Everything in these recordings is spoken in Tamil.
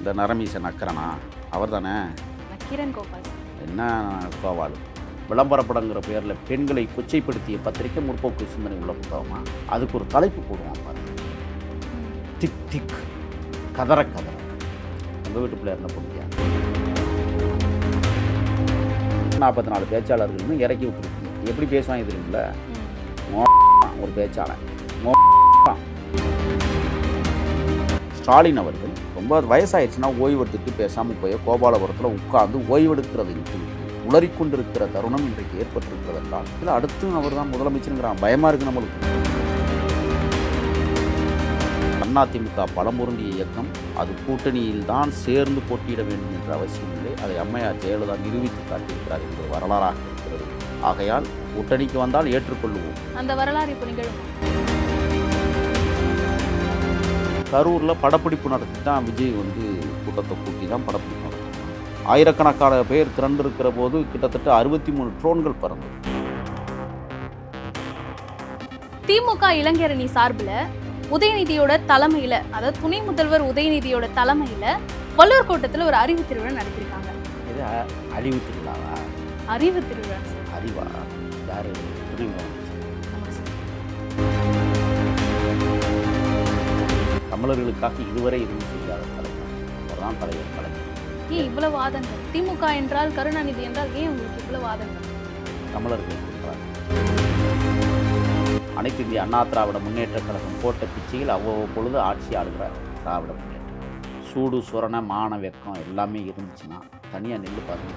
இந்த நரமீச நக்கரனா அவர் தானே? நக்கீரன் கோபால். என்ன கோபால் விளம்பரப்படங்கிற பேரில் பெண்களை கொச்சைப்படுத்திய பத்திரிக்கை முற்போக்கு சிந்தனை உள்ள புத்தகமா? அதுக்கு ஒரு தலைப்பு போடுவான் பாருங்க, திக் திக் கதற கதற. உங்கள் வீட்டு பிள்ளை என்ன பண்ணியா 44 பேச்சாளர்கள்னு இறக்கி விட்டுருக்கீங்க. எப்படி பேசுவாங்க தெரியுமில்ல? ஒரு பேச்சாளர் ஸ்டாலின் அவர்கள் ரொம்ப வயசாயிடுச்சுன்னா ஓய்வெடுத்துட்டு பேசாமல் போய் கோபாலபுரத்தில் உட்கார்ந்து ஓய்வெடுக்கிறது உளறிக்கொண்டிருக்கிற தருணம் இன்றைக்கு ஏற்பட்டிருக்கிறது என்றால் இல்லை அடுத்து அவர் தான் முதலமைச்சருங்கிறான். பயமாக இருக்குது நம்மளுக்கு. அதிமுக பலமுருண்டிய இயக்கம் அது கூட்டணியில் தான் சேர்ந்து போட்டியிட வேண்டும் என்ற அவசியம் இல்லை. அதை அம்மையார் ஜெயலலிதா நிரூபித்து காட்டியிருக்கிறார் என்பது வரலாறாக இருக்கிறது. ஆகையால் கூட்டணிக்கு வந்தால் ஏற்றுக்கொள்ளுவோம். அந்த வரலாறு இப்போ நிகழும். கரூரில் படப்பிடிப்பு நடத்தி தான் விஜய் கூட்டத்தை கூட்டி தான் படப்பிடிப்பு நடத்தினார். ஆயிரக்கணக்கான பேர் திரண்டிருக்கிற போது கிட்டத்தட்ட 63 ட்ரோன்கள் பறந்தது. திமுக இளைஞரணி சார்பில் உதயநிதியோட தலைமையில, அதாவது துணை முதல்வர் உதயநிதியோட தலைமையில வள்ளூர் கோட்டத்தில் ஒரு அறிவு திருவிழா நடத்திருக்காங்க. இது அறிவு திருவிழாவா? அறிவு திருவிழா. அறிவா? யாரு? துணை தமிழர்களுக்காக இதுவரை எதுவும் செய்யாத தலைவர் அவர்தான் தலைவர் கலைஞர். ஏன் இவ்வளவு வாதங்கள்? திமுக என்றால் கருணாநிதி என்றால் ஏன் உங்களுக்கு இவ்வளவு வாதங்கள்? தமிழர்கள் சொல்றாங்க. அனைத்து இந்திய அண்ணா திராவிட முன்னேற்ற கழகம் போட்ட பிச்சையில் அவ்வப்பொழுது ஆட்சி ஆளுகிறார் திராவிட முன்னேற்றம். சூடு சுரண மான வெக்கம் எல்லாமே இருந்துச்சுன்னா தனியாக நின்று பாருங்க.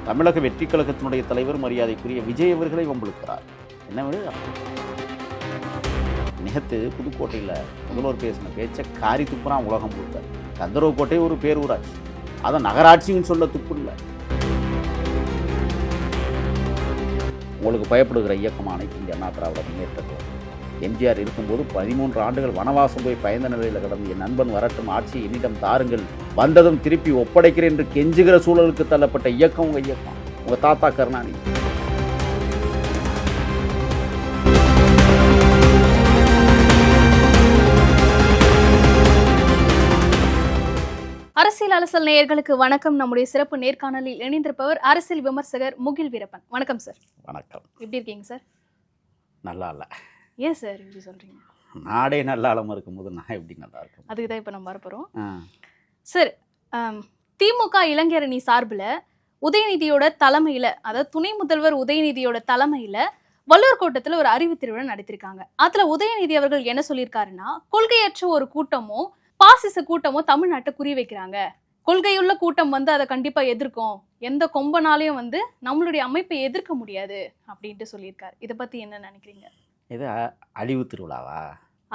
தமிழக வெற்றி கழகத்தினுடைய தலைவர் மரியாதைக்குரிய விஜய் அவர்களை வம்பிழுக்கிறார். என்ன நேற்று புதுக்கோட்டையில் முதல்வர் பேசின பேச்சை காரி துப்புறான் உலகம் முழுக்க. கந்தரவக்கோட்டை ஒரு பேரூராட்சி, அதை நகராட்சின்னு சொல்ல துப்பு இல்லை. உங்களுக்கு பயப்படுகிற இயக்கமான அனைத்து இந்திய அண்ணா திராவிட முன்னேற்ற கழகம். எம்ஜிஆர் இருக்கும்போது 13 ஆண்டுகள் வனவாசம் போய் பயந்த நிலையில் கடந்து என் நண்பன் வரட்டும் ஆட்சியை என்னிடம் தாருங்கள், வந்ததும் திருப்பி ஒப்படைக்கிறேன் என்று கெஞ்சுகிற சூழலுக்கு தள்ளப்பட்ட இயக்கம் உங்கள் இயக்கம், உங்கள் தாத்தா கருணாநிதி. அரசியல் அலசல் நேயர்களுக்கு வணக்கம். நம்முடைய சிறப்பு நேர்காணலில் இணைந்திருப்பவர் அரசியல் விமர்சகர் முகில் வீரப்பன். வணக்கம் சார். வணக்கம். எப்படி இருக்கீங்க சார்? நல்லா இல்லை. ஏன் சார் இப்படி சொல்றீங்க? நாடே நல்ல ஆழமா இருக்கும்போது நான் எப்படி நல்லா இருக்கும்? அதுக்கு தான் இப்போ நம்ம வரப்போகிறோம் சார். திமுக இளைஞரணி சார்பில் உதயநிதியோட தலைமையில், அதாவது துணை முதல்வர் உதயநிதியோட தலைமையில் வள்ளூர் கோட்டத்தில் ஒரு அறிவு திருவிழா நடத்திருக்காங்க. அதில் உதயநிதி அவர்கள் என்ன சொல்லியிருக்காருன்னா, கொள்கையற்ற ஒரு கூட்டமோ பாசிச கூட்டமோ தமிழ்நாட்டை குறி வைக்கிறாங்க. கொள்கையுள்ள கூட்டம் அதை கண்டிப்பா எதிர்க்கும். எந்த கொம்பனாலையும் நம்மளுடைய அமைப்பை எதிர்க்க முடியாது அப்படின்ட்டு சொல்லியிருக்காரு. இதை பத்தி என்ன நினைக்கிறீங்க? இது அழிவு திருவிழாவா?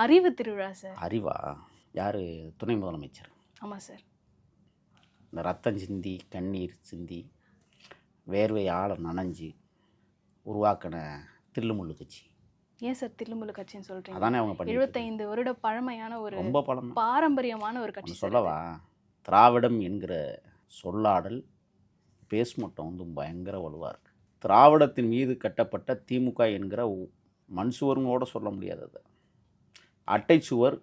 அறிவு திருவிழா சார். அறிவா? யாரு? துணை முதலமைச்சர். ஆமா சார். இந்த ரத்தம் சிந்தி கண்ணீர் சிந்தி வேர்வை ஆழ நனைஞ்சு உருவாக்கின தில்லுமுள்ளு கட்சி. ஏன் சார் தில்லுமுள்ளு கட்சின்னு சொல்றீங்க? அதானே அவங்க 75 வருட பழமையான ஒரு ரொம்ப பாரம்பரியமான ஒரு கட்சி. சொல்லவா? திராவிடம் என்கிற சொல்லாடல் பேஸ்மட்டம் பயங்கர வலுவாக இருக்கு. திராவிடத்தின் மீது கட்டப்பட்ட திமுக என்கிற மண் சுவர்னோட சொல்ல முடியாதது. அட்டை சுவர்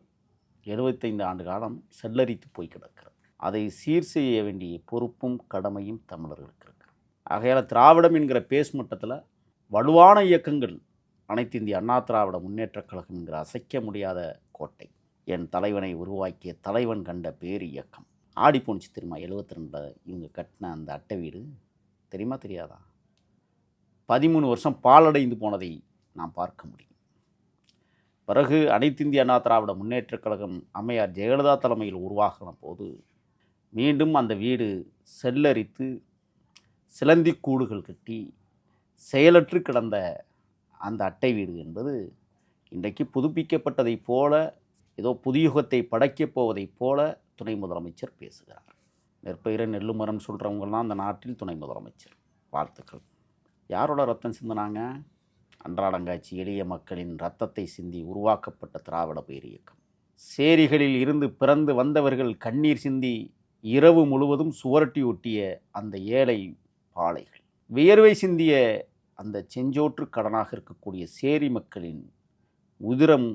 75 ஆண்டு காலம் செல்லரித்து போய் கிடக்கிறது. அதை சீர் செய்ய வேண்டிய பொறுப்பும் கடமையும் தமிழர்களுக்கு இருக்கு. ஆகையால் திராவிடம் என்கிற பேஸ்மட்டத்தில் வலுவான இயக்கங்கள் அனைத்து இந்திய அண்ணா திராவிட முன்னேற்ற கழகம் என்கிற அசைக்க முடியாத கோட்டை, என் தலைவனை உருவாக்கிய தலைவன் கண்ட பேர் இயக்கம். ஆடி போணுச்சு தெரியுமா? 72 இவங்க கட்டின அந்த அட்டை வீடு தெரியுமா தெரியாதா? 13 வருஷம் பாலடைந்து போனதை நாம் பார்க்க முடியும். பிறகு அனைத்து இந்திய அண்ணா திராவிட முன்னேற்ற கழகம் அம்மையார் ஜெயலலிதா தலைமையில் உருவாகின போது மீண்டும் அந்த வீடு செல்லரித்து சிலந்தி கூடுகள் கட்டி செயலற்று கிடந்த அந்த அட்டை வீடு என்பது இன்றைக்கு புதுப்பிக்கப்பட்டதைப் போல, ஏதோ புதியுகத்தை படைக்கப் போவதைப் போல துணை முதலமைச்சர் பேசுகிறார். நெற்பயிரை நெல்லுமரம் சொல்கிறவங்கெல்லாம் அந்த நாட்டில் துணை முதலமைச்சர். வாழ்த்துக்கள். யாரோட ரத்தம் சிந்தினாங்க? அன்றாடங்காட்சி எளிய மக்களின் ரத்தத்தை சிந்தி உருவாக்கப்பட்ட திராவிட பேர் இயக்கம். சேரிகளில் இருந்து பிறந்து வந்தவர்கள் கண்ணீர் சிந்தி இரவு முழுவதும் சுவரட்டி ஒட்டிய அந்த ஏழை பாளைகள், வியர்வை சிந்திய அந்த செஞ்சோற்று கடனாக இருக்கக்கூடிய சேரி மக்களின் உதிரம்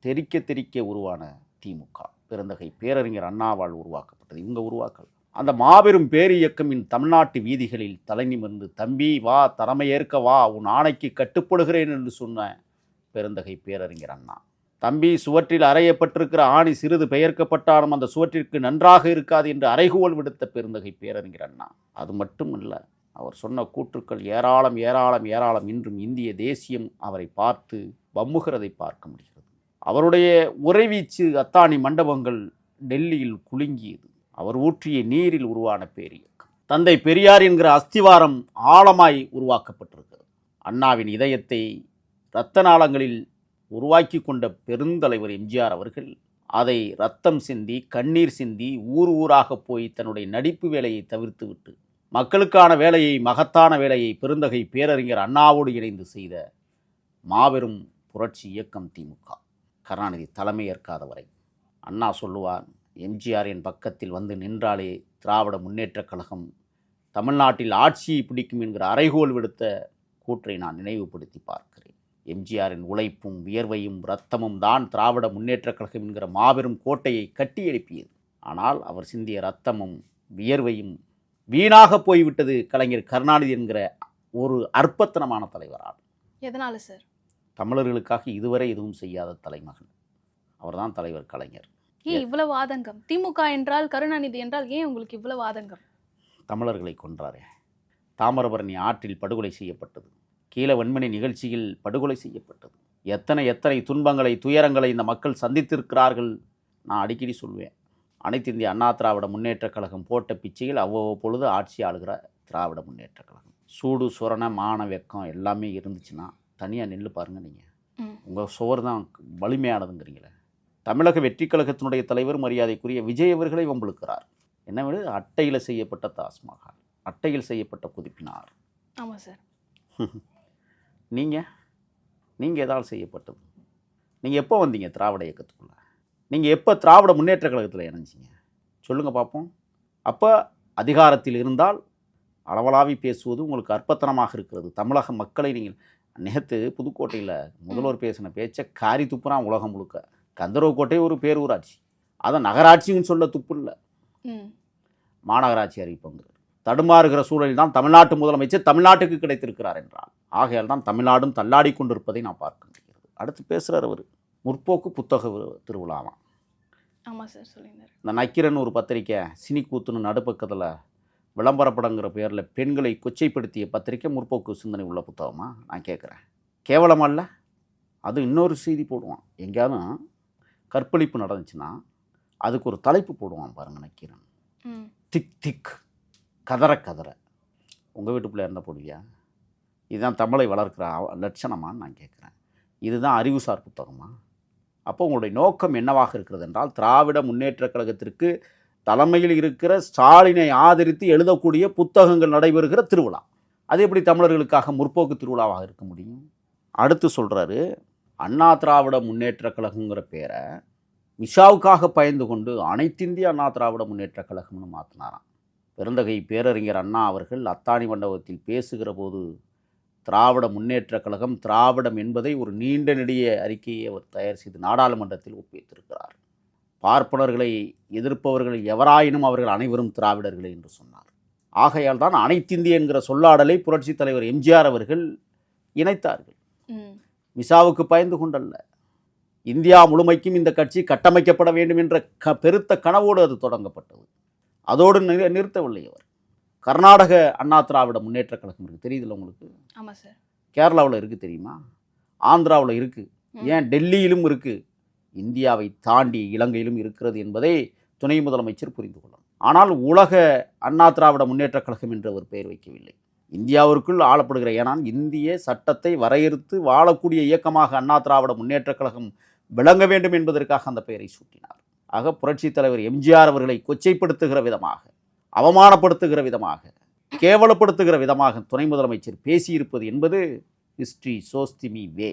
தெறிக்க தெறிக்க உருவான திமுக. பெருந்தகை பேரறிஞர் அண்ணாவால் உருவாக்கப்பட்டது. இவங்க உருவாக்கல். அந்த மாபெரும் பேரியக்கம் தமிழ்நாட்டு வீதிகளில் தலை நிமிர்ந்து, தம்பி வா, தலைமையேற்க வா, உன் ஆணைக்கு கட்டுப்படுகிறேன் என்று சொன்ன பெருந்தகை பேரறிஞர் அண்ணா. தம்பி, சுவற்றில் அறையப்பட்டிருக்கிற ஆணி சிறிது பெயர்க்கப்பட்டாலும் அந்த சுவற்றிற்கு நன்றாக இருக்காது என்று அறைகூவல் விடுத்த பெருந்தகை பேரறிஞர் அண்ணா. அது மட்டும் இல்லை, அவர் சொன்ன கூற்றுக்கள் ஏராளம் ஏராளம் ஏராளம். இன்றும் இந்திய தேசியம் அவரை பார்த்து வம்முகிறதை பார்க்க முடிகிறது. அவருடைய உறைவீச்சு அத்தாணி மண்டபங்கள் டெல்லியில் குலுங்கியது. அவர் ஊற்றிய நீரில் உருவான பேரியக்கம். தந்தை பெரியார் என்கிற அஸ்திவாரம் ஆழமாய் உருவாக்கப்பட்டிருக்கிறது. அண்ணாவின் இதயத்தை இரத்த நாளங்களில் உருவாக்கி கொண்ட பெருந்தலைவர் எம்ஜிஆர் அவர்கள் அதை ரத்தம் சிந்தி, கண்ணீர் சிந்தி, ஊர் ஊராக போய் தன்னுடைய நடிப்பு வேலையை தவிர்த்து விட்டு மக்களுக்கான வேலையை, மகத்தான வேலையை பெருந்தகை பேரறிஞர் அண்ணாவோடு இணைந்து செய்த மாபெரும் புரட்சி இயக்கம் திமுக. கருணாநிதி தலைமையேற்காத வரை அண்ணா சொல்லுவார், எம்ஜிஆர் என் பக்கத்தில் வந்து நின்றாலே திராவிட முன்னேற்றக் கழகம் தமிழ்நாட்டில் ஆட்சியை பிடிக்கும் என்கிற அறைகோல் விடுத்த கூற்றை நான் நினைவுபடுத்தி பார்க்கிறேன். எம்ஜிஆரின் உழைப்பும் வியர்வையும் இரத்தமும் தான் திராவிட முன்னேற்றக் கழகம் என்கிற மாபெரும் கோட்டையை கட்டி எழுப்பியது. ஆனால் அவர் சிந்திய இரத்தமும் வியர்வையும் வீணாக போய்விட்டது கலைஞர் கருணாநிதி என்கிற ஒரு அற்பத்தனமான தலைவரால். எதனால சார்? தமிழர்களுக்காக இதுவரை எதுவும் செய்யாத தலைமகன் அவர்தான் தலைவர் கலைஞர். ஏன் இவ்வளவு ஆதங்கம்? திமுக என்றால், கருணாநிதி என்றால் ஏன் உங்களுக்கு இவ்வளவு ஆதங்கம்? தமிழர்களை கொன்றாரே. தாமிரபரணி ஆற்றில் படுகொலை செய்யப்பட்டது. கீழ வெண்மணி நிகழ்ச்சியில் படுகொலை செய்யப்பட்டது. எத்தனை எத்தனை துன்பங்களை, துயரங்களை இந்த மக்கள் சந்தித்திருக்கிறார்கள். நான் அடிக்கடி சொல்வேன், அனைத்து இந்திய அண்ணா திராவிட முன்னேற்றக் கழகம் போட்ட பிச்சையில் அவ்வப்பொழுது ஆட்சி ஆளுகிற திராவிட முன்னேற்றக் கழகம். சூடு சுரண மான வெக்கம் எல்லாமே இருந்துச்சுன்னா தனியாக நெல்லு பாருங்கள். நீங்கள் உங்கள் சுவர் தான் வலிமையானதுங்கிறீங்களே. தமிழக வெற்றி கழகத்தினுடைய தலைவர் மரியாதைக்குரிய விஜய் அவர்களை வம்பிழுக்கிறார். என்ன விட அட்டையில் செய்யப்பட்ட தாஸ்மஹால், அட்டையில் செய்யப்பட்ட புதுப்பினார். ஆமாம் சார். நீங்கள் எதாவது செய்யப்பட்டது? நீங்கள் எப்போ வந்தீங்க திராவிட இயக்கத்துக்குள்ளே? நீங்கள் எப்போ திராவிட முன்னேற்ற கழகத்தில் இணைஞ்சிங்க சொல்லுங்கள் பார்ப்போம். அப்போ அதிகாரத்தில் இருந்தால் அளவலாவி பேசுவது உங்களுக்கு அற்பத்தனமாக இருக்கிறது. தமிழக மக்களை நீங்கள் நேற்று புதுக்கோட்டையில் முதல்வர் பேசின பேச்சை காரி துப்புறான் உலகம் முழுக்க. கந்தரவக்கோட்டை ஒரு பேரூராட்சி, அதை நகராட்சின்னு சொல்ல துப்பு இல்லை, மாநகராட்சி அறிவிப்புங்கிறது. தடுமாறுகிற சூழலில் தான் தமிழ்நாட்டு முதலமைச்சர் தமிழ்நாட்டுக்கு கிடைத்திருக்கிறார் என்றால், ஆகையால் தான் தமிழ்நாடும் தள்ளாடி கொண்டிருப்பதை நான் பார்க்க முடிகிறது. அடுத்து பேசுகிறார் அவர் முற்போக்கு புத்தக திருவிழாவாம். ஆமாம் சார், சொல்லியிருந்தார். இந்த நக்கீரன் ஒரு பத்திரிக்கை சினிக்கூத்துன்னு நடுப்பக்கத்தில் விளம்பரப்படங்கிற பேரில் பெண்களை கொச்சைப்படுத்திய பத்திரிக்கை முற்போக்கு சிந்தனை உள்ள புத்தகமா? நான் கேட்குறேன், கேவலமா இல்லை? அது இன்னொரு செய்தி போடுவான். எங்கேயாவது கற்பழிப்பு நடந்துச்சுன்னா அதுக்கு ஒரு தலைப்பு போடுவான் பாருங்கள் நக்கீரன், திக் திக் கதற கதற. உங்கள் வீட்டு பிள்ளை இருந்தால் போடுவியா? இதுதான் தமிழை வளர்க்குற லட்சணமான்னு நான் கேட்குறேன். இதுதான் அறிவுசார் புத்தகமா? அப்போ உங்களுடைய நோக்கம் என்னவாக இருக்கிறது என்றால், திராவிட முன்னேற்றக் கழகத்திற்கு தலைமையில் இருக்கிற ஸ்டாலினை ஆதரித்து எழுதக்கூடிய புத்தகங்கள் நடைபெறுகிற திருவிழா, அது எப்படி தமிழர்களுக்காக முற்போக்கு திருவிழாவாக இருக்க முடியும்? அடுத்து சொல்கிறாரு, அண்ணா திராவிட முன்னேற்றக் கழகங்கிற பேரை மிஷாவுக்காக பயந்து கொண்டு அனைத்திந்திய அண்ணா திராவிட முன்னேற்றக் கழகம்னு மாற்றினாராம். பெருந்தகை பேரறிஞர் அண்ணா அவர்கள் அத்தாணி மண்டபத்தில் பேசுகிற போது திராவிட முன்னேற்றக் கழகம், திராவிடம் என்பதை ஒரு நீண்ட நெடிய அறிக்கையை அவர் தயார் செய்து நாடாளுமன்றத்தில் ஒப்புவித்திருக்கிறார். பார்ப்பனர்களை எதிர்ப்பவர்கள் எவராயினும் அவர்கள் அனைவரும் திராவிடர்களே என்று சொன்னார். ஆகையால் தான் அனைத்திந்திய என்கிற சொல்லாடலை புரட்சித் தலைவர் எம்ஜிஆர் அவர்கள் இணைத்தார்கள். மிசாவுக்கு பயந்து கொண்டல்ல, இந்தியா முழுமைக்கும் இந்த கட்சி கட்டமைக்கப்பட வேண்டும் என்ற பெருத்த கனவோடு அது தொடங்கப்பட்டது. அதோடு நிறுத்தவில்லை அவர். கர்நாடக அண்ணா திராவிட முன்னேற்ற கழகம் இருக்குது, தெரியுதுல்ல உங்களுக்கு? ஆமாம் சார். கேரளாவில் இருக்குது தெரியுமா? ஆந்திராவில் இருக்குது, ஏன் டெல்லியிலும் இருக்குது, இந்தியாவை தாண்டி இலங்கையிலும் இருக்கிறது என்பதை துணை முதலமைச்சர் புரிந்து கொள்ளணும். ஆனால் உலக அண்ணா திராவிட முன்னேற்ற கழகம் என்று அவர் பெயர் வைக்கவில்லை. இந்தியாவிற்குள் ஆளப்படுகிற, ஏனால் இந்திய சட்டத்தை வரையறுத்து வாழக்கூடிய இயக்கமாக அண்ணா திராவிட முன்னேற்ற கழகம் விளங்க வேண்டும் என்பதற்காக அந்த பெயரை சூட்டினார். ஆக புரட்சித் தலைவர் எம்ஜிஆர் அவர்களை கொச்சைப்படுத்துகிற விதமாக, அவமானப்படுத்துகிற விதமாக, கேவலப்படுத்துகிற விதமாக துணை முதலமைச்சர் பேசியிருப்பது என்பது ஹிஸ்ட்ரி சோஸ் தி மீ வே,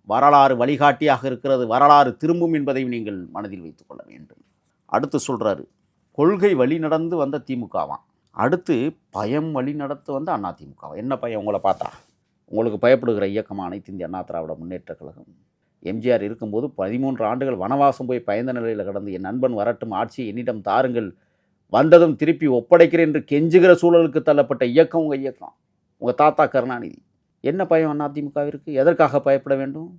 வரலாறு வழிகாட்டியாக இருக்கிறது, வரலாறு திரும்பும் என்பதையும் நீங்கள் மனதில் வைத்துக் கொள்ள வேண்டும். அடுத்து சொல்கிறாரு, கொள்கை வழி நடந்து வந்த திமுகவான், அடுத்து பயம் வழி நடத்து வந்த அண்ணா திமுகவா. என்ன பயம்? உங்களை பார்த்தா உங்களுக்கு பயப்படுகிற இயக்கமாக அனைத்து இந்திய அண்ணா திராவிட முன்னேற்ற கழகம். எம்ஜிஆர் இருக்கும்போது 13 ஆண்டுகள் வனவாசம் போய் பயந்த நிலையில் கடந்து என் நண்பன் வரட்டும் ஆட்சியை என்னிடம் தாருங்கள், வந்ததும் திருப்பி ஒப்படைக்கிறேன் என்று கெஞ்சுகிற சூழலுக்கு தள்ளப்பட்ட இயக்கம் உங்கள் இயக்கம், உங்கள் தாத்தா கருணாநிதி. என்ன பயம் அதிமுகவிற்கு? எதற்காக பயப்பட வேண்டும்?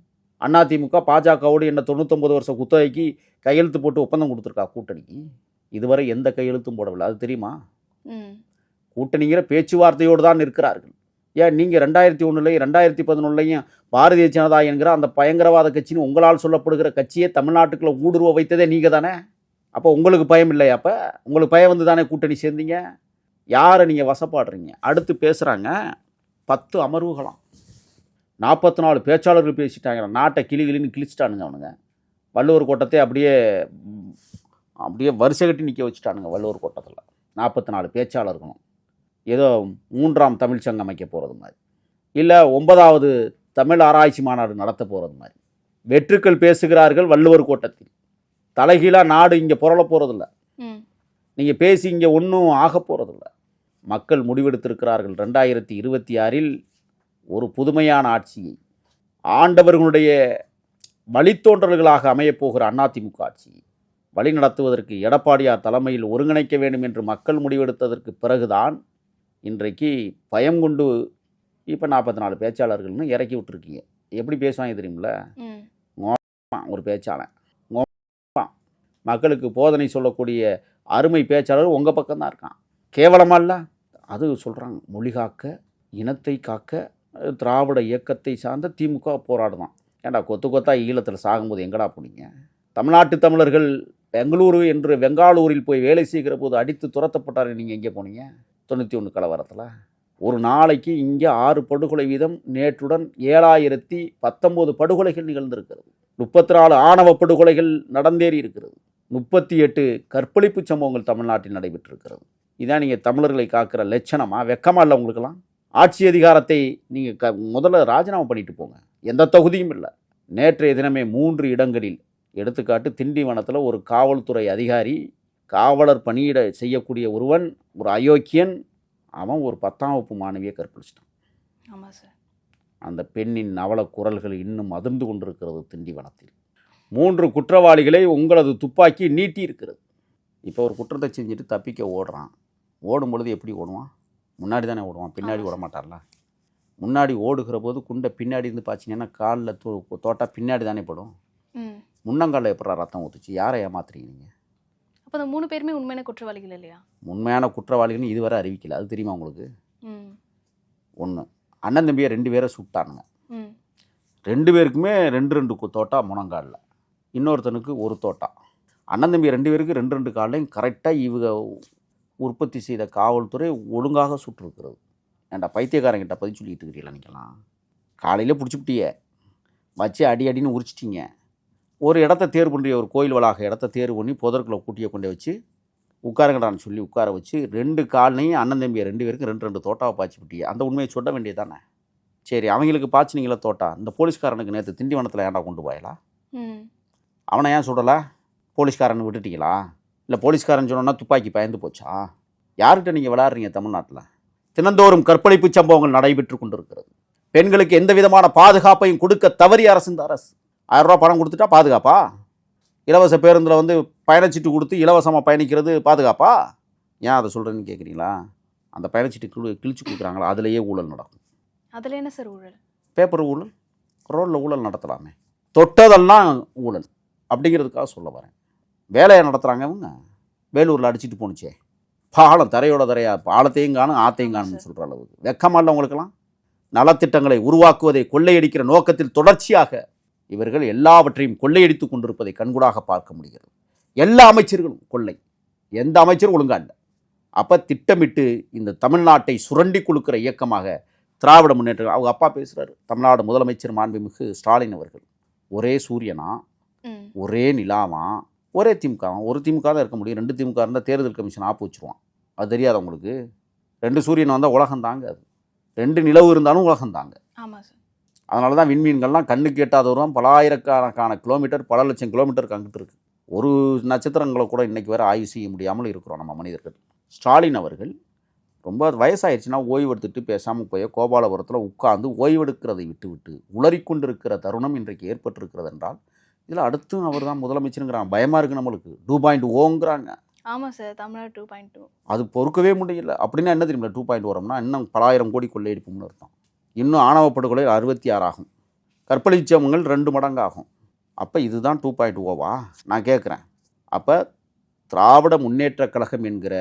அதிமுக பாஜகவோடு என்ன 99 வருஷம் குத்தகைக்கு கையெழுத்து போட்டு ஒப்பந்தம் கொடுத்துருக்கா கூட்டணிக்கு? இதுவரை எந்த கையெழுத்தும் போடவில்லை, அது தெரியுமா? கூட்டணிங்கிற பேச்சுவார்த்தையோடு தான் இருக்கிறார்கள். ஏன் நீங்கள் 2001 2011 பாரதிய ஜனதா என்கிற அந்த பயங்கரவாத கட்சின்னு உங்களால் சொல்லப்படுகிற கட்சியை தமிழ்நாட்டுக்குள்ளே ஊடுருவ வைத்ததே நீங்கள் தானே? அப்போ உங்களுக்கு பயம் இல்லையா? அப்போ உங்களுக்கு பயம் வந்து தானே கூட்டணி சேர்ந்தீங்க? யாரை நீங்கள் வசப்பாடுறீங்க? அடுத்து பேசுகிறாங்க 10 அமர்வுகளாம், 44 பேச்சாளர்கள் பேசிட்டாங்க, நாட்டை கிளின்னு கிழிச்சிட்டானுங்க அவனுங்க. வள்ளுவர் கோட்டத்தை அப்படியே வரிசை கட்டி நிற்க வச்சுட்டானுங்க. வள்ளுவர் கோட்டத்தில் 44 பேச்சாளர்களும் ஏதோ 3ஆம் தமிழ் சங்கம் அமைக்க போகிறது மாதிரி, இல்லை 9வது தமிழ் ஆராய்ச்சி மாநாடு நடத்த போகிறது மாதிரி வெற்றுக்கள் பேசுகிறார்கள் வள்ளுவர் கோட்டத்தில். தலைகீழாக நாடு இங்கே புரள போகிறதில்ல, நீங்கள் பேசி இங்கே ஒன்றும் ஆக போகிறதில்ல. மக்கள் முடிவெடுத்திருக்கிறார்கள் 2026 ஒரு புதுமையான ஆட்சியை, ஆண்டவர்களுடைய வழித்தோன்றல்களாக அமையப்போகிற அதிமுக ஆட்சியை வழி நடத்துவதற்கு எடப்பாடியார் தலைமையில் ஒருங்கிணைக்க வேண்டும் என்று மக்கள் முடிவெடுத்ததற்கு பிறகுதான் இன்றைக்கு பயம் கொண்டு இப்போ 44 பேச்சாளர்கள்னு இறக்கி விட்டுருக்கீங்க. எப்படி பேசுவாங்க தெரியுமில்ல? ஒரு பேச்சாளன் மக்களுக்கு போதனை சொல்லக்கூடிய அருமை பேச்சாளர் உங்கள் பக்கம்தான் இருக்கான். கேவலமா இல்லை? அது சொல்கிறாங்க, மொழி காக்க இனத்தை காக்க திராவிட இயக்கத்தை சார்ந்த திமுக போராடுதான். ஏன்டா கொத்தா ஈழத்தில் சாகும்போது எங்கடா போனீங்க? தமிழ்நாட்டு தமிழர்கள் பெங்களூரு என்று வெங்காலூரில் போய் வேலை செய்கிற போது அடித்து துரத்தப்பட்டார், நீங்கள் எங்கே போனீங்க? 91 கலவரத்தில் ஒரு நாளைக்கு இங்கே 6 படுகொலை வீதம், நேற்றுடன் 7019 படுகொலைகள் நிகழ்ந்திருக்கிறது. 34 ஆணவ படுகொலைகள் நடந்தேறி இருக்கிறது. 38 கற்பழிப்பு சம்பவங்கள் தமிழ்நாட்டில் நடைபெற்றிருக்கிறது. இதான் நீங்கள் தமிழர்களை காக்கிற லட்சணமா? வெக்கமா இல்லை உங்களுக்கெல்லாம்? ஆட்சி அதிகாரத்தை நீங்கள் முதல்ல ராஜினாமா பண்ணிட்டு போங்க, எந்த தகுதியும் இல்லை. நேற்றைய தினமே 3 இடங்களில், எடுத்துக்காட்டு திண்டிவனத்தில் ஒரு காவல்துறை அதிகாரி, காவலர் பணியிட செய்யக்கூடிய ஒருவன், ஒரு அயோக்கியன், அவன் ஒரு 10ஆம் வகுப்பு மாணவியை கற்பழிச்சிட்டான். ஆமாம் சார். அந்த பெண்ணின் அவல குரல்கள் இன்னும் அதிர்ந்து கொண்டிருக்கிறது திண்டிவனத்தில். 3 குற்றவாளிகளை உங்களது துப்பாக்கி நீட்டி இருக்கிறது. இப்போ ஒரு குற்றத்தை செஞ்சுட்டு தப்பிக்க ஓடுறான். ஓடும் பொழுது எப்படி ஓடுவான்? முன்னாடி தானே ஓடுவான், பின்னாடி ஓட மாட்டார்ல. முன்னாடி ஓடுகிற போது குண்டை பின்னாடி இருந்து பார்த்தீங்கன்னா காலில் தோட்டா பின்னாடி தானே படும். முன்னங்காலில் எப்படா ரத்தம் ஊற்றுச்சு? யாரை ஏமாத்துறீங்க நீங்கள்? அப்போ அந்த 3 பேருமே உண்மையான குற்றவாளிகள் இல்லையா? உண்மையான குற்றவாளிகள்னு இதுவரை அறிவிக்கல, அது தெரியுமா உங்களுக்கு? ஒன்று, அண்ணன் தம்பியை 2 பேரை சுட்டானுங்க. 2 பேருக்குமே 2 தோட்டா முனங்காலில், இன்னொருத்தனுக்கு 1 தோட்டா. அண்ணன் தம்பி 2 பேருக்கு 2 காலையும் கரெக்டாக இவங்க உற்பத்தி செய்த காவல்துறை ஒழுங்காக சுட்டிருக்கிறது. ஏன்டா பைத்தியக்காரங்கிட்ட பதில் சொல்லிட்டு இருக்கிறீங்களா? நீங்களாம் காலையில் பிடிச்சிப்பிட்டிய வச்சு அடின்னு உரிச்சிட்டிங்க. ஒரு இடத்த தேர்வு பண்ணுறிய, ஒரு கோயில் வளாக இடத்த தேர்வு பண்ணி புதற்குள்ளே கூட்டியை கொண்டு வச்சு உட்காருங்கடான்னு சொல்லி உட்கார வச்சு 2 காலையும் அண்ணன் தம்பியை 2 பேருக்கு 2 தோட்டாவை பாய்ச்சிப்பிட்டிய. அந்த உண்மையை சொல்ல வேண்டியது தானே? சரி, அவங்களுக்கு பாய்ச்சினீங்களா தோட்டா? இந்த போலீஸ்காரனுக்கு நேற்று திண்டிவனத்தில் ஏன்டா கொண்டு போயலா? அவனை ஏன் சுடலை? போலீஸ்காரனை விட்டுட்டீங்களா? இல்லை போலீஸ்காரன் சொன்னோன்னா துப்பாக்கி பயந்து போச்சா? யார்கிட்ட நீங்கள் விளையாடுறீங்க? தமிழ்நாட்டில் தினந்தோறும் கற்பழிப்பு சம்பவங்கள் நடைபெற்று கொண்டிருக்கிறது. பெண்களுக்கு எந்த விதமான பாதுகாப்பையும் கொடுக்க தவறிய அரசு இந்த அரசு. 1000 ரூபா பணம் கொடுத்துட்டா பாதுகாப்பா? இலவச பேருந்தில் வந்து பயணச்சீட்டு கொடுத்து இலவசமாக பயணிக்கிறது பாதுகாப்பா? ஏன் அதை சொல்கிறேன்னு கேட்குறீங்களா? அந்த பயணச்சீட்டு கிழிச்சு கொடுக்குறாங்களா, அதுலேயே ஊழல் நடக்கும். அதில் என்ன சார் ஊழல்? பேப்பர் ஊழல், ரோட்டில் ஊழல் நடத்தலாமே. தொட்டதெல்லாம் ஊழல் அப்படிங்கிறதுக்காக சொல்ல வரேன். வேலையை நடத்துகிறாங்க இவங்க. வேலூரில் அடிச்சுட்டு போணுச்சே, பாலம் தரையோட தரையா, பாலத்தையும் காணும் ஆத்தையும் காணும்னு சொல்கிற அளவுக்கு வெக்கமா இல்லை உங்களுக்கெல்லாம்? நலத்திட்டங்களை உருவாக்குவதை கொள்ளையடிக்கிற நோக்கத்தில் தொடர்ச்சியாக இவர்கள் எல்லாவற்றையும் கொள்ளையடித்து கொண்டிருப்பதை கண்கூடாக பார்க்க முடிகிறது. எல்லா அமைச்சர்களும் கொள்ளை, எந்த அமைச்சரும் ஒழுங்கா இல்லை. அப்போ திட்டமிட்டு இந்த தமிழ்நாட்டை சுரண்டி கொடுக்குற இயக்கமாக திராவிட முன்னேற்றம். அவங்க அப்பா பேசுகிறாரு, தமிழ்நாடு முதலமைச்சர் மாண்புமிகு ஸ்டாலின் அவர்கள். ஒரே சூரியனா, ஒரே நிலாவா, ஒரே திமுக. ஒரு திமுக தான் இருக்க முடியும். 2 திமுக இருந்தால் தேர்தல் கமிஷன் ஆப்பு வச்சுருவான். அது தெரியாத உங்களுக்கு? 2 சூரியன் வந்தால் உலகம் தாங்க. அது 2 நிலவு இருந்தாலும் உலகம் தாங்க. ஆமாம் சார். அதனால தான் விண்மீன்கள்லாம் கண்ணுக்கு எட்டாத வருவான். பல ஆயிரக்கணக்கான கிலோமீட்டர், பல லட்சம் கிலோமீட்டருக்கு அங்கிட்டு இருக்குது. ஒரு நட்சத்திரங்களை கூட இன்றைக்கி வரை ஆய்வு செய்ய முடியாமல் இருக்கிறோம் நம்ம மனிதர்கள். ஸ்டாலின் அவர்கள் ரொம்ப வயசாயிருச்சுன்னா ஓய்வு எடுத்துட்டு பேசாமல் போய் கோபாலபுரத்தில் உட்கார்ந்து ஓய்வெடுக்கிறதை விட்டுவிட்டு உளறிக்கொண்டிருக்கிற தருணம் இன்றைக்கு ஏற்பட்டிருக்கிறது என்றால் இதில் அடுத்தும் அவர் தான் முதலமைச்சருங்கிறாங்க. பயமாக இருக்குது நம்மளுக்கு. 2.0ங்கிறாங்க. ஆமாம் சார், தமிழ்நாடு 2.2. அது பொறுக்கவே முடியல. அப்படின்னா என்ன தெரியுமா 2.0 வரோம்னா இன்னும் பலாயிரம் கோடி கொள்ளையடிப்பும்னு அர்த்தம். இன்னும் ஆணவ படுகொலை 66 ஆகும். கற்பழிச்சவங்கள் 2 மடங்கு ஆகும். அப்போ இதுதான் 2.0வா நான் கேட்குறேன். அப்போ திராவிட முன்னேற்றக் கழகம் என்கிற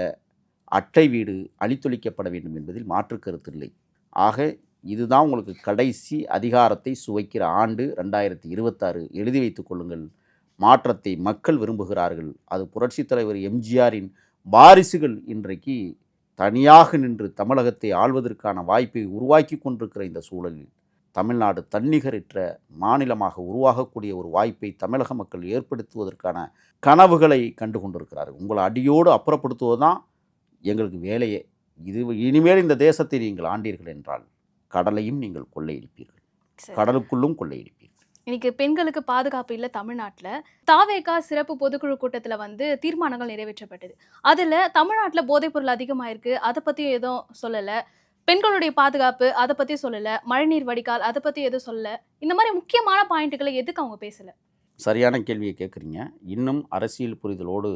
அட்டை வீடு அழித்தொழிக்கப்பட வேண்டும் என்பதில் மாற்று கருத்தில்லை. ஆக இதுதான் உங்களுக்கு கடைசி அதிகாரத்தை சுவைக்கிற ஆண்டு 2026. எழுதி வைத்துக் கொள்ளுங்கள். மாற்றத்தை மக்கள் விரும்புகிறார்கள். அது புரட்சித் தலைவர் எம்ஜிஆரின் வாரிசுகள் இன்றைக்கு தனியாக நின்று தமிழகத்தை ஆள்வதற்கான வாய்ப்பை உருவாக்கி கொண்டிருக்கிற இந்த சூழலில் தமிழ்நாடு தன்னிகரற்ற மாநிலமாக உருவாகக்கூடிய ஒரு வாய்ப்பை தமிழக மக்கள் ஏற்படுத்துவதற்கான கனவுகளை கண்டு கொண்டிருக்கிறார்கள். உங்களை அடியோடு அப்புறப்படுத்துவது தான் எங்களுக்கு வேலையே. இது இனிமேல் இந்த தேசத்தை நீங்கள் ஆண்டீர்கள் என்றால் கடலையும் நீங்கள் கொள்ளையடிப்பீர்கள், கடலுக்குள்ளும் கொள்ளையடிப்பீர்கள். இன்னைக்கு பெண்களுக்கு பாதுகாப்பு இல்லை தமிழ்நாட்டில். தாவேகா சிறப்பு பொதுக்குழு கூட்டத்தில் வந்து தீர்மானங்கள் நிறைவேற்றப்பட்டது. அதில் தமிழ்நாட்டில் போதைப்பொருள் அதிகமாயிருக்கு, அதை பற்றியும் எதுவும் சொல்லலை. பெண்களுடைய பாதுகாப்பு அதை பற்றி சொல்லலை. மழைநீர் வடிகால் அதை பற்றி எதுவும் சொல்லலை. இந்த மாதிரி முக்கியமான பாயிண்ட்டுகளை எதுக்கு அவங்க பேசலை? சரியான கேள்வியை கேட்குறீங்க. இன்னும் அரசியல் புரிதலோடு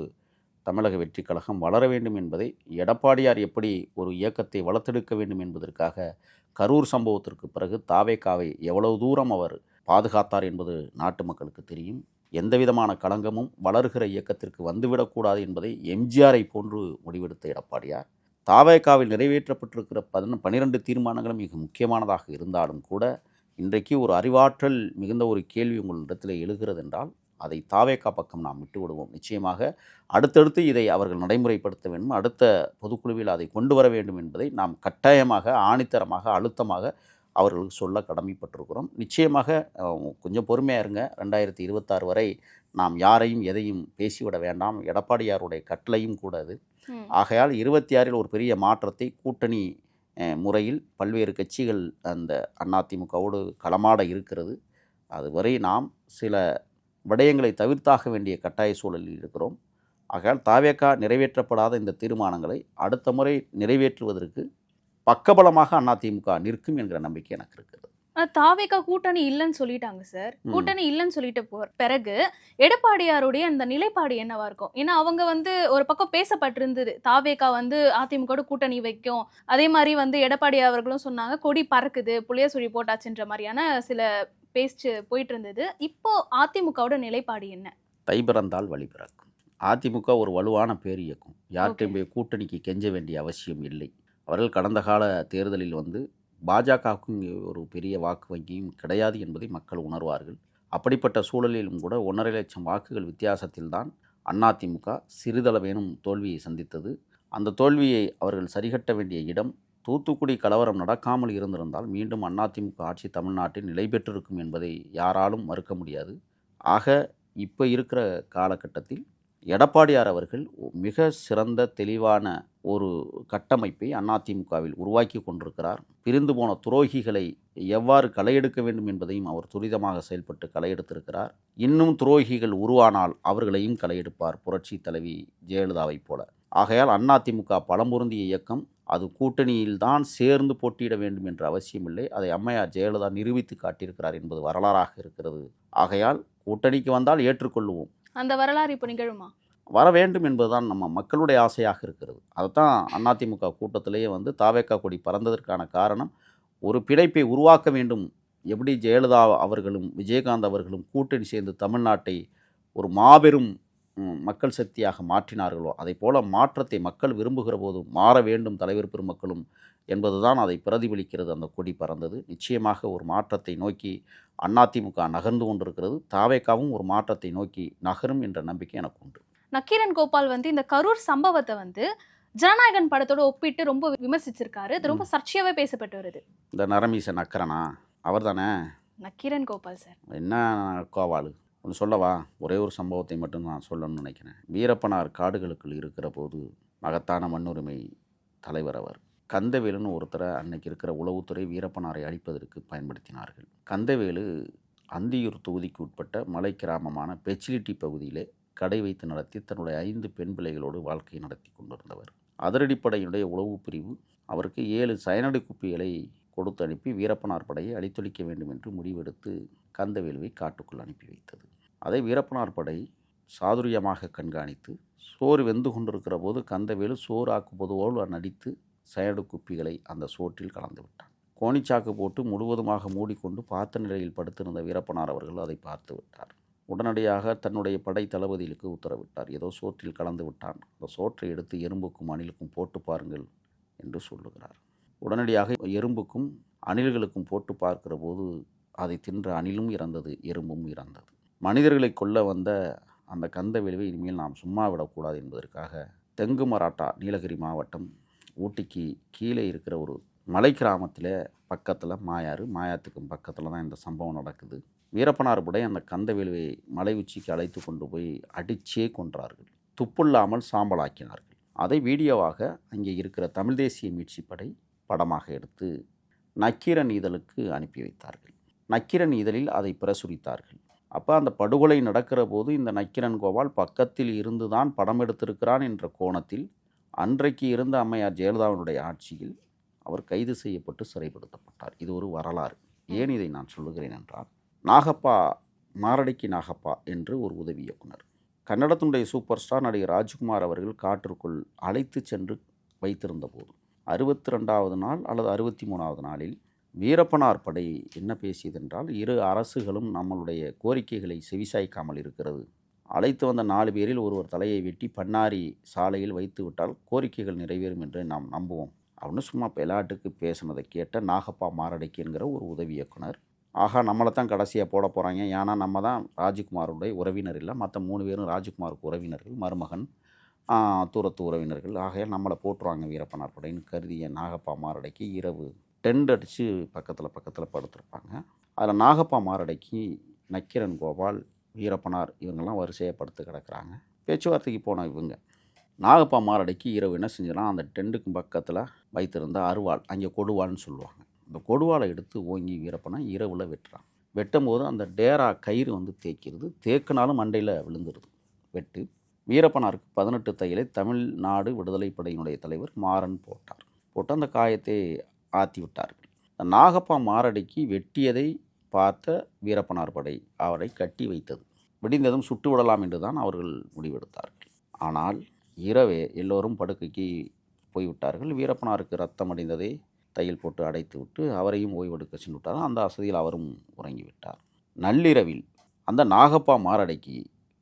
தமிழக வெற்றி கழகம் வளர வேண்டும் என்பதை எடப்பாடியார் எப்படி ஒரு இயக்கத்தை வளர்த்தெடுக்க வேண்டும் என்பதற்காக கரூர் சம்பவத்திற்கு பிறகு தாவேகாவை எவ்வளவு தூரம் அவர் பாதுகாத்தார் என்பது நாட்டு மக்களுக்கு தெரியும். எந்த விதமான களங்கமும் வளர்கிற இயக்கத்திற்கு வந்துவிடக்கூடாது என்பதை எம்ஜிஆரை போன்று முடிவெடுத்த எடப்பாடியார் தாவேகாவில் நிறைவேற்றப்பட்டிருக்கிற 12 தீர்மானங்களும் மிக முக்கியமானதாக இருந்தாலும் கூட இன்றைக்கு ஒரு அறிவாற்றல் மிகுந்த ஒரு கேள்வி உங்களிடத்தில் எழுகிறது என்றால் அதை தாவேகா பக்கம் நாம் விட்டு விடுவோம். நிச்சயமாக அடுத்தடுத்து இதை அவர்கள் நடைமுறைப்படுத்த வேண்டும். அடுத்த பொதுக்குழுவில் அதை கொண்டு வர வேண்டும் என்பதை நாம் கட்டாயமாக ஆணித்தரமாக அழுத்தமாக அவர்களுக்கு சொல்ல கடமைப்பட்டிருக்கிறோம். நிச்சயமாக கொஞ்சம் பொறுமையாக இருங்க. 2026 வரை நாம் யாரையும் எதையும் பேசிவிட வேண்டாம். எடப்பாடியாருடைய கட்டளையும் கூட அது. ஆகையால் 26 ஒரு பெரிய மாற்றத்தை கூட்டணி முறையில் பல்வேறு கட்சிகள் அந்த அதிமுகவோடு களமாட இருக்கிறது. அதுவரை நாம் சில விடயங்களை தவிர்த்தாக வேண்டிய கட்டாய சூழலில் இருக்கிறோம். ஆகையால் தாவேகா நிறைவேற்றப்படாத இந்த தீர்மானங்களை அடுத்த முறை நிறைவேற்றுவதற்கு பக்கபலமாக அதிமுக நிற்கும் என்கிற நம்பிக்கை எனக்கு இருக்கிறது. தாவேகா கூட்டணி இல்லைன்னு சொல்லிட்டாங்க சார். கூட்டணி இல்லைன்னு சொல்லிட்ட பிறகு எடப்பாடியாருடைய அந்த நிலைப்பாடு என்னவா இருக்கும்? ஏன்னா அவங்க வந்து ஒரு பக்கம் பேசப்பட்டிருந்தது, தாவேகா வந்து அதிமுக கூட்டணி வைக்கும். அதே மாதிரி வந்து எடப்பாடி அவர்களும் சொன்னாங்க கொடி பறக்குது, புளிய சுழி போட்டாச்சுன்ற மாதிரியான சில பேச்சு போயிட்டு இருந்தது. இப்போ அதிமுகவோட நிலைப்பாடு என்ன? தை பிறந்தால் வழி பிறக்கும். அதிமுக ஒரு வலுவான பேர் இயக்கும். யார்கிட்டையும் போய் கூட்டணிக்கு கெஞ்ச வேண்டிய அவசியம் இல்லை. அவர்கள் கடந்த கால தேர்தலில் வந்து பாஜகவுக்கு இங்கே ஒரு பெரிய வாக்கு வங்கியும் கிடையாது என்பதை மக்கள் உணர்வார்கள். அப்படிப்பட்ட சூழலிலும் கூட 1.5 லட்சம் வாக்குகள் வித்தியாசத்தில்தான் அதிமுக சிறிதளவேனும் தோல்வியை சந்தித்தது. அந்த தோல்வியை அவர்கள் சரிகட்ட வேண்டிய இடம் தூத்துக்குடி கலவரம் நடக்காமல் இருந்திருந்தால் மீண்டும் அதிமுக ஆட்சி தமிழ்நாட்டில் நிலை பெற்றிருக்கும் என்பதை யாராலும் மறுக்க முடியாது. ஆக இப்போ இருக்கிற காலகட்டத்தில் எடப்பாடியார் அவர்கள் மிக சிறந்த தெளிவான ஒரு கட்டமைப்பை அதிமுகவில் உருவாக்கி கொண்டிருக்கிறார். பிரிந்து போன துரோகிகளை எவ்வாறு களையெடுக்க வேண்டும் என்பதையும் அவர் துரிதமாக செயல்பட்டு களையெடுத்திருக்கிறார். இன்னும் துரோகிகள் உருவானால் அவர்களையும் களையெடுப்பார், புரட்சி தலைவி ஜெயலலிதாவைப் போல. ஆகையால் அதிமுக பலம்பொருந்திய இயக்கம். அது கூட்டணியில்தான் சேர்ந்து போட்டியிட வேண்டும் என்ற அவசியமில்லை. அதை அம்மையார் ஜெயலலிதா நிரூபித்து காட்டியிருக்கிறார் என்பது வரலாறாக இருக்கிறது. ஆகையால் கூட்டணிக்கு வந்தால் ஏற்றுக்கொள்வோம். அந்த வரலாறு இப்போ நிகழுமா? வர வேண்டும் என்பதுதான் நம்ம மக்களுடைய ஆசையாக இருக்கிறது. அதுதான் அதிமுக கூட்டத்திலேயே வந்து தாவேகா கொடி பறந்ததற்கான காரணம். ஒரு பிணைப்பை உருவாக்க வேண்டும். எப்படி ஜெயலலிதா அவர்களும் விஜயகாந்த் அவர்களும் கூட்டணி சேர்ந்து தமிழ்நாட்டை ஒரு மாபெரும் மக்கள் சக்தியாக மாற்றினார்களோ அதை போல மாற்றத்தை மக்கள் விரும்புகிற போது மாற வேண்டும் தலைவர் பெருமக்களும் என்பதுதான் அதை பிரதிபலிக்கிறது. அந்த கொடி பறந்தது. நிச்சயமாக ஒரு மாற்றத்தை நோக்கி அதிமுக நகர்ந்து கொண்டிருக்கிறது. தாவேகாவும் ஒரு மாற்றத்தை நோக்கி நகரும் என்ற நம்பிக்கை எனக்கு உண்டு. நக்கீரன் கோபால் வந்து இந்த கரூர் சம்பவத்தை வந்து ஜனநாயகன் படத்தோட ஒப்பிட்டு ரொம்ப விமர்சிச்சிருக்காரு. இது ரொம்ப சர்ச்சையாவே பேசப்பட்டு வருது. இந்த நரமீச நக்கரனா அவர் தானே நக்கீரன் கோபால் சார்? என்ன கோவாலு ஒன்று சொல்லவா? ஒரே ஒரு சம்பவத்தை மட்டும் நான் சொல்லணும்னு நினைக்கிறேன். வீரப்பனார் காடுகளுக்குள் இருக்கிற போது மகத்தான மண்ணுரிமை தலைவர் அவர். கந்தவேலுன்னு ஒருத்தரை அன்னைக்கு இருக்கிற உளவுத்துறை வீரப்பனாரை அழிப்பதற்கு பயன்படுத்தினார்கள். கந்தவேலு அந்தியூர் தொகுதிக்கு உட்பட்ட மலை கிராமமான பெச்சிலிட்டி பகுதியிலே கடை வைத்து நடத்தி தன்னுடைய 5 பெண் பிள்ளைகளோடு வாழ்க்கை நடத்தி கொண்டிருந்தவர். அதிரடிப்படையினுடைய உளவு பிரிவு அவருக்கு 7 சயனடு குப்பிகளை கொடுத்து அனுப்பி வீரப்பனார் படையை அழித்தொழிக்க வேண்டும் என்று முடிவெடுத்து கந்தவேலுவை காட்டுக்குள் அனுப்பி வைத்தது. அதை வீரப்பனார் படை சாதுரியமாக கண்காணித்து சோறு வெந்து கொண்டிருக்கிற போது கந்தவேலு சோறு ஆக்குவது போல் நடித்து சயனடு குப்பிகளை அந்த சோற்றில் கலந்து விட்டான். கோணிச்சாக்கு போட்டு முழுவதுமாக மூடிக்கொண்டு பார்த்த நிலையில் படுத்திருந்த வீரப்பனார் அவர்கள் அதை பார்த்து விட்டார். உடனடியாக தன்னுடைய படை தளபதிகளுக்கு உத்தரவிட்டார். ஏதோ சோற்றில் கலந்து விட்டான், அந்த சோற்றை எடுத்து எறும்புக்கும் அணிலுக்கும் போட்டு பாருங்கள் என்று சொல்லுகிறார். உடனடியாக எறும்புக்கும் அணில்களுக்கும் போட்டு பார்க்கிற போது அதை தின்ற அணிலும் இறந்தது, எறும்பும் இறந்தது. மனிதர்களை கொல்ல வந்த அந்த கந்தவேலுவை இனிமேல் நாம் சும்மா விடக்கூடாது என்பதற்காக தெங்கு மராட்டா நீலகிரி மாவட்டம் ஊட்டிக்கு கீழே இருக்கிற ஒரு மலை கிராமத்தில் பக்கத்தில் மாயாத்துக்கும் பக்கத்தில் தான் இந்த சம்பவம் நடக்குது. வீரப்பனார் படை அந்த கந்தவேலுவை மலை உச்சிக்கு அழைத்து கொண்டு போய் அடிச்சே கொன்றார்கள். துப்புள்ளாமல் சாம்பலாக்கினார்கள். அதை வீடியோவாக அங்கே இருக்கிற தமிழ் தேசிய மீட்சி படை படமாக எடுத்து நக்கீரன் இதழுக்கு அனுப்பி வைத்தார்கள். நக்கீரன் இதழில் அதை பிரசுரித்தார்கள். அப்போ அந்த படுகொலை நடக்கிற போது இந்த நக்கீரன் கோபால் பக்கத்தில் இருந்து தான் படம் எடுத்திருக்கிறான் என்ற கோணத்தில் அன்றைக்கு இருந்த அம்மையார் ஜெயலலிதாவினுடைய ஆட்சியில் அவர் கைது செய்யப்பட்டு சிறைப்படுத்தப்பட்டார். இது ஒரு வரலாறு. ஏன் இதை நான் சொல்லுகிறேன் என்றால், நாகப்பா மாரடைக்கு நாகப்பா என்று ஒரு உதவி இயக்குனர், கன்னடத்தினுடைய சூப்பர் ஸ்டார் நடிகர் ராஜ்குமார் அவர்கள் காட்டிற்குள் அழைத்து சென்று வைத்திருந்த போது 62வது நாள் அல்லது 63வது நாளில் வீரப்பனார் படை என்ன பேசியதென்றால், இரு அரசுகளும் நம்மளுடைய கோரிக்கைகளை செவிசாய்க்காமல் இருக்கிறது. அழைத்து வந்த 4 பேரில் ஒருவர் தலையை வெட்டி பண்ணாரி சாலையில் வைத்து விட்டால் கோரிக்கைகள் நிறைவேறும் என்று நாம் நம்புவோம் அப்படின்னு சும்மா விளையாட்டுக்கு பேசினதை கேட்ட நாகப்பா மாரடைக்கு என்கிற ஒரு உதவி இயக்குனர், ஆகா நம்மளை தான் கடைசியாக போட போகிறாங்க, ஏன்னா நம்ம தான் ராஜ்குமாருடைய உறவினர் இல்லை, மற்ற 3 பேரும் ராஜ்குமாருக்கு உறவினர்கள், மருமகன் தூரத்து உறவினர்கள், ஆகையால் நம்மளை போட்டுருவாங்க வீரப்பனார் படைன்னு கருதிய நாகப்பா மாரடைக்கு இரவு டென்ட் அடித்து பக்கத்தில் படுத்திருப்பாங்க. அதில் நாகப்பா மாரடைக்கு நக்கீரன் கோபால் வீரப்பனார் இவங்கெல்லாம் வரிசையாக படுத்து கிடக்கிறாங்க. பேச்சுவார்த்தைக்கு போன இவங்க நாகப்பா மாரடைக்கு இரவு என்ன செஞ்சிடலாம், அந்த டென்ட்டுக்கு பக்கத்தில் வைத்திருந்த அருவாள், அங்கே கொடுவாள்னு சொல்லுவாங்க, அந்த கொடுவாளை எடுத்து ஓங்கி வீரப்பனை இரவில் வெட்டுறான். வெட்டும் போது அந்த டேரா கயிறு வந்து தேய்க்கிறது, தேக்கினாலும் மண்டையில் விழுந்துருது வெட்டு. வீரப்பனாருக்கு 18 தையலை தமிழ்நாடு விடுதலை படையினுடைய தலைவர் மாறன் போட்டு அந்த காயத்தை ஆற்றி விட்டார்கள். நாகப்பா மாரடைக்கு வெட்டியதை பார்த்த வீரப்பனார் படை அவரை கட்டி வைத்தது. விடிந்ததும் சுட்டு விடலாம் என்று தான் அவர்கள் முடிவெடுத்தார்கள். ஆனால் இரவே எல்லோரும் படுக்கைக்கு போய்விட்டார்கள். வீரப்பனாருக்கு ரத்தம் அடைந்ததை தையல் போட்டு அடைத்து விட்டு அவரையும் ஓய்வெடுக்க சென்று விட்டார். அந்த வசதியில் அவரும் உறங்கிவிட்டார். நள்ளிரவில் அந்த நாகப்பா மாரடைக்கு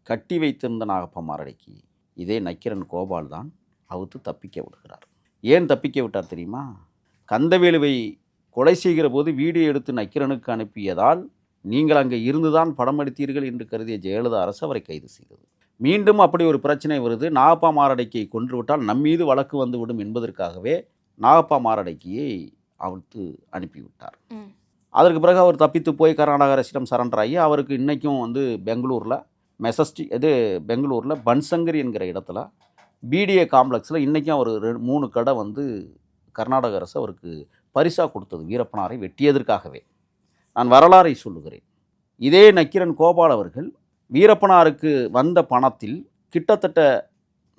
கட்டி வைத்திருந்த நாகப்பா மாரடைக்கு இதே நக்கீரன் கோபால் தான் அவுத்து தப்பிக்க விடுகிறார். ஏன் தப்பிக்க விட்டார் தெரியுமா? கந்தவேலுவை கொலை செய்கிற போது வீடியோ எடுத்து நக்கீரனுக்கு அனுப்பியதால் நீங்கள் அங்கே இருந்துதான் படம் எடுத்தீர்கள் என்று கருதிய ஜெயலலிதா அரசு அவரை கைது செய்தது. மீண்டும் அப்படி ஒரு பிரச்சனை வருது, நாகப்பா மாரடைக்கை கொன்றுவிட்டால் நம்மீது வழக்கு வந்துவிடும் என்பதற்காகவே நாகப்பா மாரடைக்கியை அவிழ்த்து அனுப்பிவிட்டார். அதற்கு பிறகு அவர் தப்பித்து போய் கர்நாடக அரசிடம் சரண்டர் ஆகி அவருக்கு இன்றைக்கும் வந்து பெங்களூரில் பன்சங்கரி என்கிற இடத்துல பிடிஏ காம்ப்ளெக்ஸில் இன்றைக்கும் அவர் 3 கடை வந்து கர்நாடக அரசு அவருக்கு பரிசாக கொடுத்தது, வீரப்பனாரை வெட்டியதற்காகவே. நான் வரலாறை சொல்லுகிறேன். இதே நக்கீரன் கோபால் அவர்கள் வீரப்பனாருக்கு வந்த பணத்தில் கிட்டத்தட்ட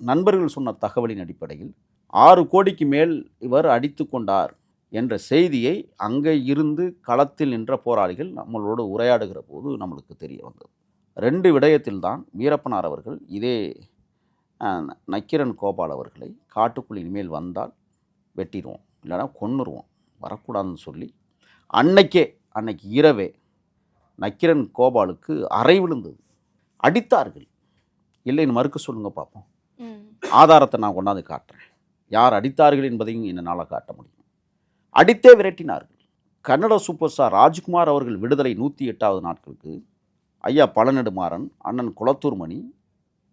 நண்பர்கள் சொன்ன தகவலின் அடிப்படையில் 6 கோடிக்கு மேல் இவர் அடித்து கொண்டார் என்ற செய்தியை அங்கே இருந்து களத்தில் நின்ற போராளிகள் நம்மளோடு உரையாடுகிற போது நம்மளுக்கு தெரிய வந்தது. 2 விடயத்தில்தான் வீரப்பனார் அவர்கள் இதே நக்கீரன் கோபால் அவர்களை காட்டுக்குள் இனிமேல் வந்தால் வெட்டிடுவோம், இல்லைனா கொன்னுருவோம், வரக்கூடாதுன்னு சொல்லி அன்னைக்கு இரவே நக்கீரன் கோபாலுக்கு அறை விழுந்தது. அடித்தார்கள். இல்லைன்னு மறுக்க சொல்லுங்க பார்ப்போம். ஆதாரத்தை நான் கொண்டாந்து காட்டுறேன். யார் அடித்தார்கள் என்பதையும் என்னால் காட்ட முடியும். அடித்தே விரட்டினார்கள். கன்னட சூப்பர் ஸ்டார் ராஜ்குமார் அவர்கள் விடுதலை 108வது நாட்களுக்கு ஐயா பழநெடுமாறன், அண்ணன் குளத்தூர் மணி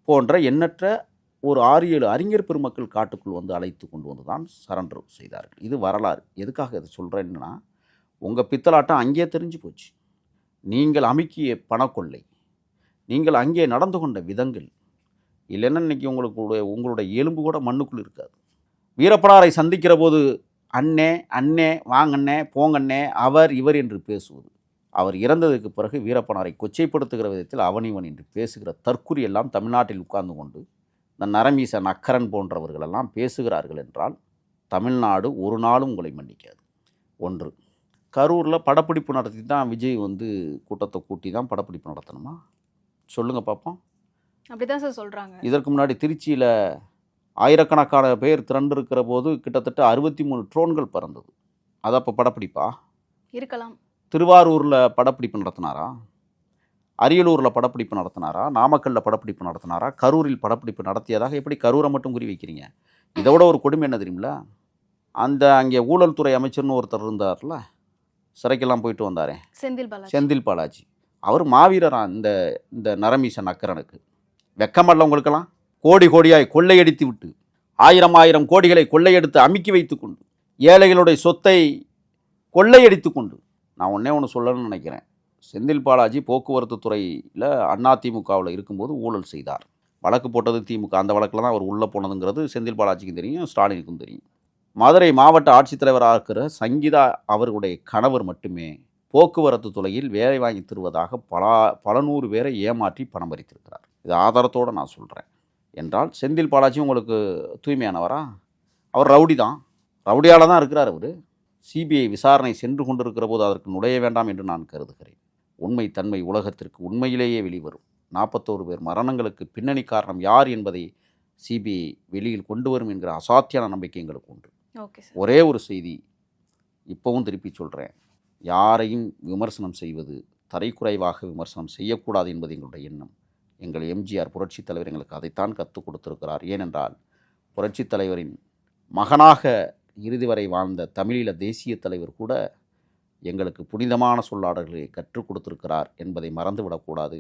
போன்ற எண்ணற்ற ஒரு 6-7 அறிஞர் பெருமக்கள் காட்டுக்குள் வந்து அழைத்து கொண்டு வந்து தான் சரண்டர் செய்தார்கள். இது வரலாறு. எதுக்காக இதை சொல்கிறேன்னா, உங்கள் பித்தலாட்டம் அங்கே தெரிஞ்சு போச்சு. நீங்கள் அமுக்கிய பணக்கொள்ளை, நீங்கள் அங்கே நடந்து கொண்ட விதங்கள், இல்லைன்னா இன்றைக்கி உங்களுடைய எலும்பு கூட மண்ணுக்குள் இருக்காது. வீரப்பனாரை சந்திக்கிற போது அண்ணே வாங்கண்ணே போங்கண்ணே அவர் இவர் என்று பேசுவது, அவர் இறந்ததுக்கு பிறகு வீரப்பனாரை கொச்சைப்படுத்துகிற விதத்தில் அவனிவன் என்று பேசுகிற தற்குறி எல்லாம் தமிழ்நாட்டில் உட்கார்ந்து கொண்டு இந்த நரமீசன் அக்கரன் போன்றவர்களெல்லாம் பேசுகிறார்கள் என்றால் தமிழ்நாடு ஒரு நாளும் உங்களை மன்னிக்காது. ஒன்று. கரூரில் படப்பிடிப்பு நடத்தி தான் விஜய் வந்து கூட்டத்தை கூட்டி தான் படப்பிடிப்பு நடத்தணுமா? சொல்லுங்கள் பார்ப்போம். அப்படிதான் சார் சொல்றாங்க. இதற்கு முன்னாடி திருச்சியில் ஆயிரக்கணக்கான பேர் திரண்டு இருக்கிற போது கிட்டத்தட்ட 63 ட்ரோன்கள் பறந்தது. அது அப்போ படப்பிடிப்பா? இருக்கலாம். திருவாரூரில் படப்பிடிப்பு நடத்தினாரா? அரியலூரில் படப்பிடிப்பு நடத்தினாரா? நாமக்கல்லில் படப்பிடிப்பு நடத்தினாரா? கரூரில் படப்பிடிப்பு நடத்தியதாக எப்படி கரூரை மட்டும் குறி வைக்கிறீங்க? இதோட ஒரு கொடுமை என்ன தெரியுங்களா? அங்கே ஊழல் துறை அமைச்சர்னு ஒருத்தர் இருந்தார்ல, சிறைக்கெல்லாம் போயிட்டு வந்தாரே, செந்தில் பாலாஜி. அவர் மாவீரரா இந்த நரமீசன் அக்கரனுக்கு. வெக்கமல்ல உங்களுக்கெல்லாம்? கோடி கோடியாய் கொள்ளையடித்து விட்டு 1000 கோடிகளை கொள்ளையெடுத்து அமுக்கி வைத்து கொண்டு ஏழைகளுடைய சொத்தை கொள்ளையடித்து கொண்டு, நான் ஒன்று சொல்லணும்னு நினைக்கிறேன். செந்தில் பாலாஜி போக்குவரத்து துறையில் அதிமுகவில் இருக்கும்போது ஊழல் செய்தார். வழக்கு போட்டது திமுக. அந்த வழக்கில் தான் அவர் உள்ளே போனதுங்கிறது செந்தில் பாலாஜிக்கும் தெரியும், ஸ்டாலினுக்கும் தெரியும். மதுரை மாவட்ட ஆட்சித்தலைவராக இருக்கிற சங்கீதா அவர்களுடைய கணவர் மட்டுமே போக்குவரத்து துறையில் வேலை வாங்கி தருவதாக பல நூறு பேரை ஏமாற்றி பணம் பறித்திருக்கிறார். இது ஆதாரத்தோடு நான் சொல்கிறேன். என்றால் செந்தில் பாலாஜி உங்களுக்கு தூய்மையானவரா? அவர் ரவுடி தான், ரவுடியால் தான் இருக்கிறார் அவர். சிபிஐ விசாரணை சென்று கொண்டிருக்கிற போது அதற்கு நுழைய வேண்டாம் என்று நான் கருதுகிறேன். உண்மை தன்மை உலகத்திற்கு உண்மையிலேயே வெளிவரும். 41 பேர் மரணங்களுக்கு பின்னணி காரணம் யார் என்பதை சிபிஐ வெளியில் கொண்டு வரும் என்கிற அசாத்தியான நம்பிக்கை எங்களுக்கு உண்டு. ஒரே ஒரு செய்தி இப்போவும் திருப்பி சொல்கிறேன். யாரையும் விமர்சனம் செய்வது, தரைக்குறைவாக விமர்சனம் செய்யக்கூடாது என்பது எங்களுடைய எண்ணம். எங்கள் எம்ஜிஆர் புரட்சித் தலைவர் எங்களுக்கு அதைத்தான் கற்றுக் கொடுத்திருக்கிறார். ஏனென்றால் புரட்சித் தலைவரின் மகனாக இறுதி வரை வாழ்ந்த தமிழீழ தேசிய தலைவர் கூட எங்களுக்கு புனிதமான சொல்லாடல்களை கற்றுக் கொடுத்திருக்கிறார் என்பதை மறந்துவிடக்கூடாது.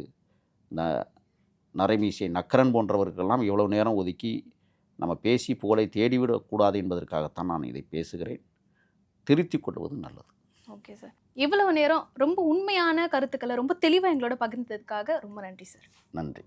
நரைமீசை நக்கரன் போன்றவர்களெல்லாம் எவ்வளவு நேரம் ஒதுக்கி நம்ம பேசி புகழை தேடிவிடக்கூடாது என்பதற்காகத்தான் நான் இதை பேசுகிறேன். திருத்திக் கொள்வது நல்லது. ஓகே சார், இவ்வளவு நேரம் ரொம்ப உண்மையான கருத்துக்களை ரொம்ப தெளிவாக எங்களோட பகிர்ந்ததுக்காக ரொம்ப நன்றி சார். நன்றி.